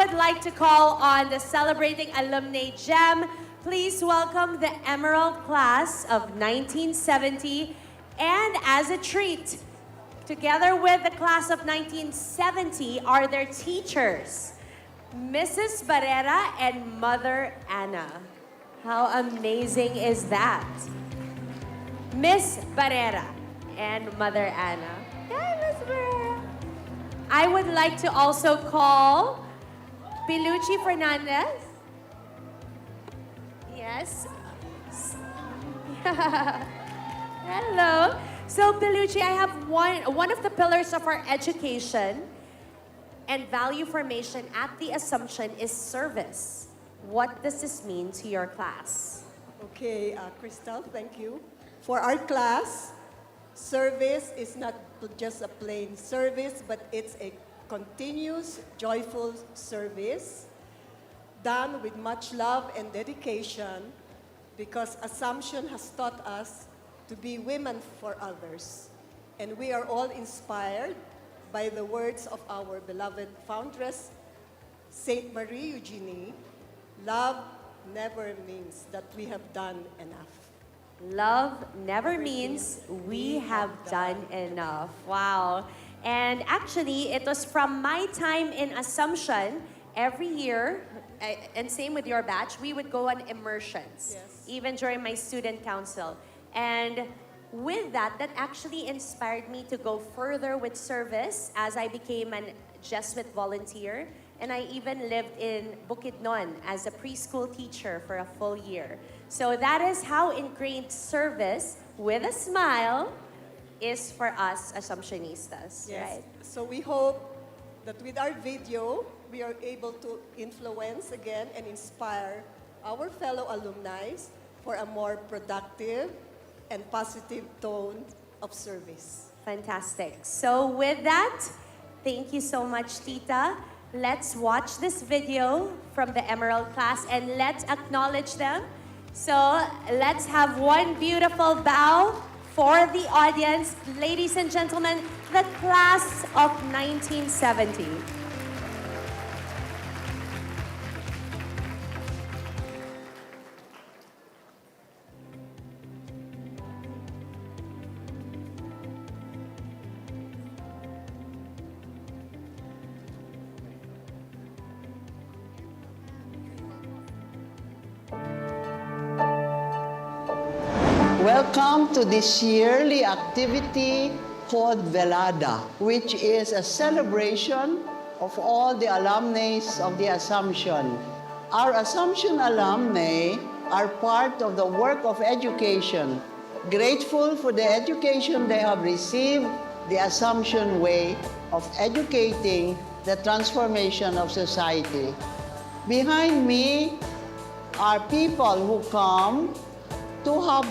would like to call on the celebrating alumni gem. Please welcome the Emerald class of 1970. And as a treat, together with the class of 1970 are their teachers, Mrs. Barrera and Mother Anna. How amazing is that? Miss Barrera and Mother Anna. Hi, Miss Barrera. I would like to also call Pilucci Fernandez. Yes. Hello. So, Pilucci, I have one of the pillars of our education and value formation at the Assumption is service. What does this mean to your class? Okay, Crystal, thank you. For our class, service is not just a plain service, but it's a continuous, joyful service done with much love and dedication because Assumption has taught us to be women for others. And we are all inspired by the words of our beloved foundress, Saint Marie Eugenie. Love never means that we have done enough. Love never means we have done enough. Wow. And actually, it was from my time in Assumption, every year, and same with your batch, we would go on immersions, yes, even during my student council. And with that, that actually inspired me to go further with service as I became an Jesuit volunteer. And I even lived in Bukidnon as a preschool teacher for a full year. So that is how ingrained service with a smile is for us Assumptionistas, Yes. right? So we hope that with our video, we are able to influence again and inspire our fellow alumni for a more productive and positive tone of service. Fantastic. So with that, thank you so much, Tita. Let's watch this video from the Emerald class and let's acknowledge them. So let's have one beautiful bow for the audience. Ladies and gentlemen, the class of 1970. Welcome to this yearly activity called Velada, which is a celebration of all the alumni of the Assumption. Our Assumption alumni are part of the work of education. Grateful for the education they have received, the Assumption way of educating the transformation of society. Behind me are people who come to have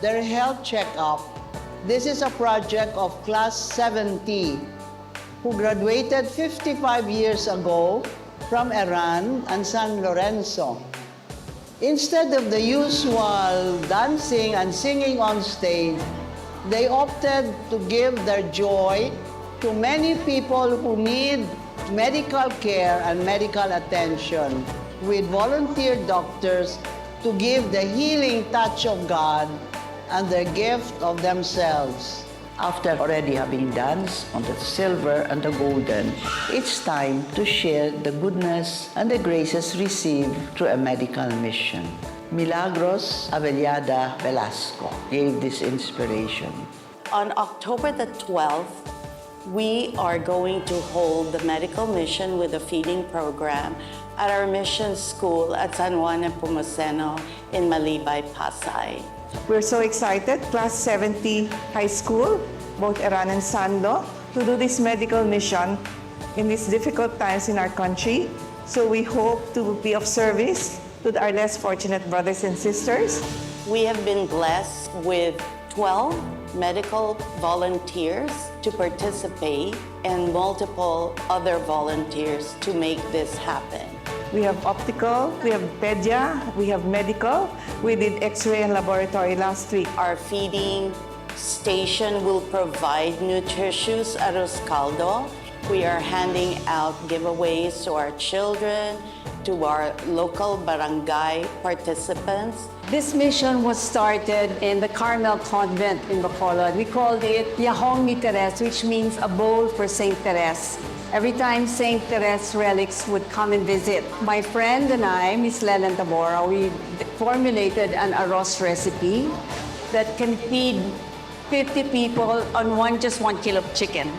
their health checkup. This is a project of Class 70, who graduated 55 years ago from Iran and San Lorenzo. Instead of the usual dancing and singing on stage, they opted to give their joy to many people who need medical care and medical attention, with volunteer doctors to give the healing touch of God and the gift of themselves. After already having danced on the silver and the golden, it's time to share the goodness and the graces received through a medical mission. Milagros Velada Velasco gave this inspiration. On October the 12th, we are going to hold the medical mission with a feeding program at our mission school at San Juan Nepomuceno in Malibay, Pasay. We're so excited, Class 70 High School, both Iran and Sando, to do this medical mission in these difficult times in our country. So we hope to be of service to our less fortunate brothers and sisters. We have been blessed with 12 medical volunteers to participate and multiple other volunteers to make this happen. We have optical, we have pedia, we have medical. We did x-ray and laboratory last week. Our feeding station will provide nutritious arroz caldo, we are handing out giveaways to our children, to our local barangay participants. This mission was started in the Carmel Convent in Bacolod. We called it Yahong ni Teres, which means a bowl for Saint Teres. Every time Saint Teres relics would come and visit, my friend and I, Miss Leland Tabora, we formulated an arroz recipe that can feed 50 people on just 1 kilo of chicken.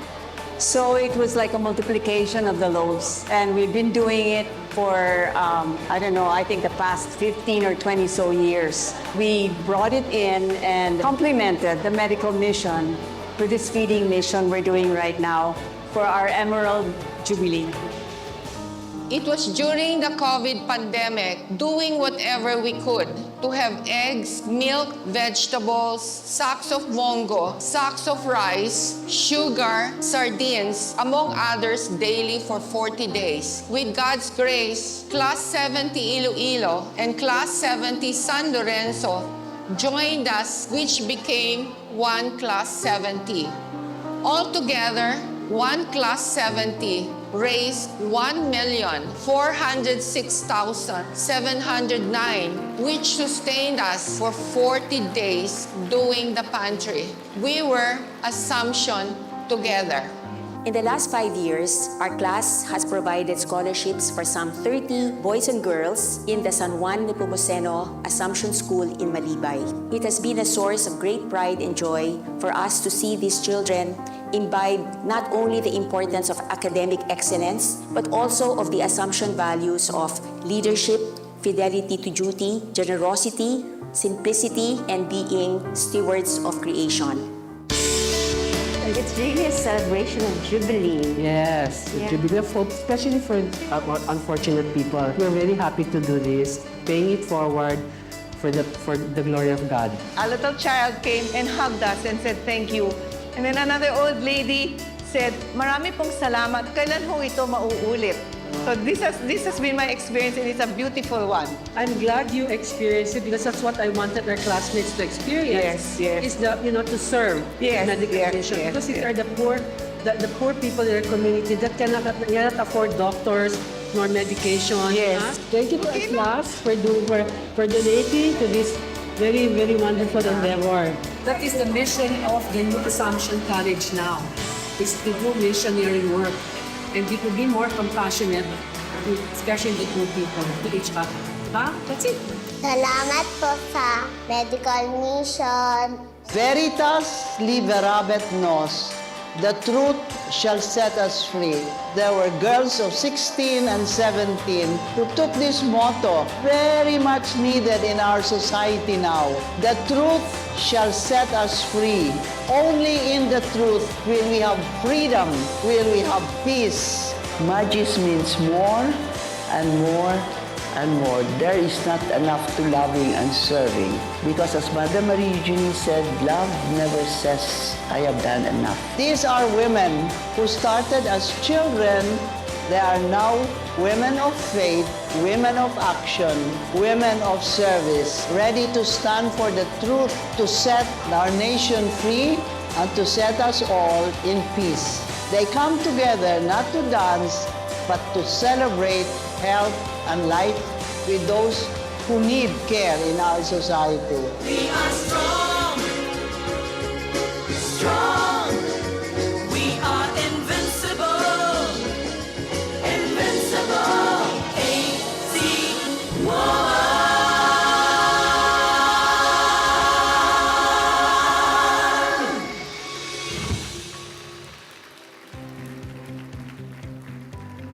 So it was like a multiplication of the loaves. And we've been doing it for, I don't know, I think the past 15 or 20 so years. We brought it in and complemented the medical mission with this feeding mission we're doing right now for our Emerald Jubilee. It was during the COVID pandemic, doing whatever we could to have eggs, milk, vegetables, sacks of mongo, sacks of rice, sugar, sardines, among others, daily for 40 days. With God's grace, Class 70 Iloilo and Class 70 San Lorenzo joined us, which became one Class 70. Altogether, one Class 70 raised 1,406,709, which sustained us for 40 days doing the pantry. We were Assumption together. In the last 5 years, our class has provided scholarships for some 30 boys and girls in the San Juan Nepomuceno Assumption School in Malibay. It has been a source of great pride and joy for us to see these children imbibe not only the importance of academic excellence, but also of the Assumption values of leadership, fidelity to duty, generosity, simplicity, and being stewards of creation. It's really a celebration of Jubilee. Yes, Jubilee of Hope, especially for unfortunate people. We're very happy to do this, paying it forward for the glory of God. A little child came and hugged us and said, "Thank you." And then another old lady said, "Marami pong salamat. Kailan ho ito mauulit?" So this has been my experience, and it's a beautiful one. I'm glad you experienced it because that's what I wanted our classmates to experience. Yes, yes. Is to serve medical mission. Because these are the poor people in our community that cannot afford doctors nor medication. Yes. Thank you to our class for donating to this very, very wonderful endeavor. That is the mission of the New Assumption College now. Is to do missionary work. And it will be more compassionate, especially the poor people, to each other. That's it. Salamat po sa medical mission. Veritas liberabit nos. The truth shall set us free. There were girls of 16 and 17 who took this motto, very much needed in our society now. The truth shall set us free. Only in the truth will we have freedom, will we have peace. Magis means more and more and more. There is not enough to loving and serving. Because as Mother Marie Eugenie said, love never says, I have done enough. These are women who started as children. They are now women of faith, women of action, women of service, ready to stand for the truth, to set our nation free, and to set us all in peace. They come together not to dance, but to celebrate health and life with those who need care in our society. We are